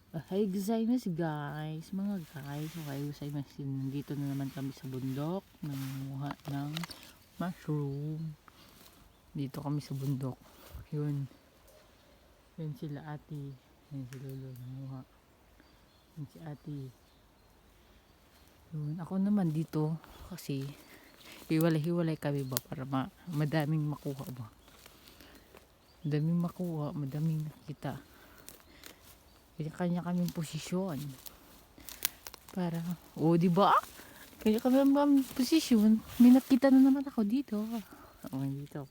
Hey gozaimasu guys, mga guys, okay gozaimasu. Nandito na naman kami sa bundok nangunguha ng mushroom. Dito kami sa bundok. Yun sila ate, yun si lolo nanguha, yun si ate. Yun ako naman dito kasi hiwalay kami ba para madaming makuha ba, madaming nakita. Kanya kaming posisyon para di ba? Kanya kaming posisyon. May nakita na naman ako dito. Dito.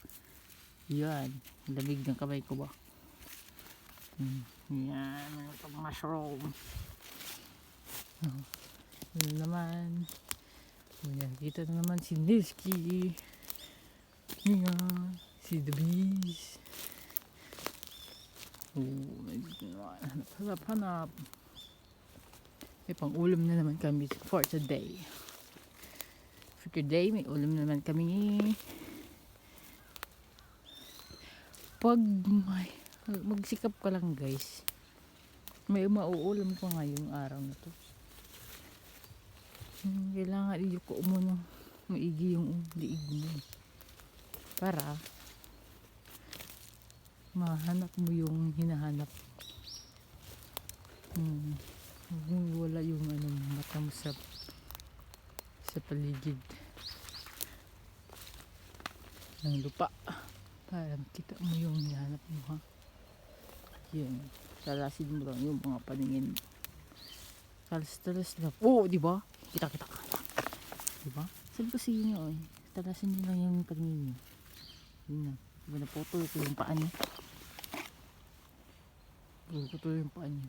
Yan, lamig ng kamay ko ba? Yan, mga mushroom. Yun naman. Yan, dito na naman si Nilski. Yan, si The Beast. Hanap. May pang ulam na naman kami for today. May ulam na naman kami. Pag magsikap ka lang guys, may mauulam pa ngayong araw na to. Kailangan iyuko mo ng maigi yung liig mo para mahanap mo yung hinahanap. Wala yung mata mo sa paligid ng lupa para makita mo yung hinahanap mo, ha. Yan, salasin mo lang yung mga paningin. Talas lang. Di ba? Kita. Di ba? Sabi ko sa inyo, talasin nyo lang yung paningin nyo. Yun na. Diba naputol ko yung paa niya? Naputol yung paa niya.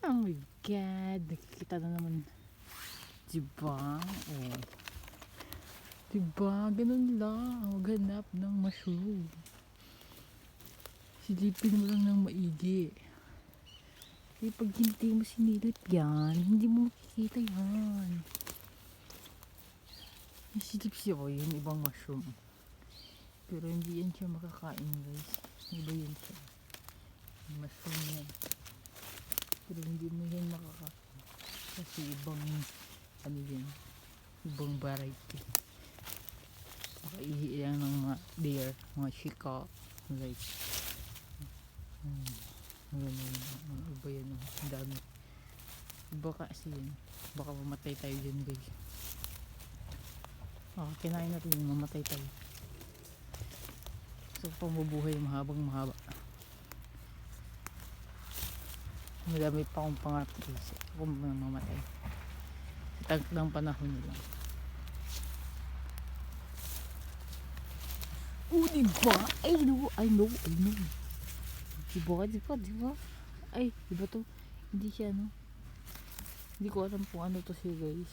Oh my God, nakikita na naman. Diba? Diba? Ganun lang. Maghanap ng mushroom. Silipin mo lang ng maigi. Eh, pag hindi mo sinilip yan, hindi mo makikita yan. Nasilip siya yung ibang mushroom. Pero hindi yan siya makakain guys. Iba yun siya. Mushroom yan. Pero hindi mo yan makakain. Kasi ibang ibang variety. Makaihi lang ng mga deer, mga shika. Like iba yan. Ang dami. Iba kasi yan. Baka mamatay tayo dyan guys. Kinain natin yung mamatay tayo. So pamabuhay mahaba. Madami pa akong pangarap guys kung mamatay. Sa taglang panahon nila. Diba? I know. Diba? Ay, diba to? Hindi siya hindi ko alam kung ano to siya guys.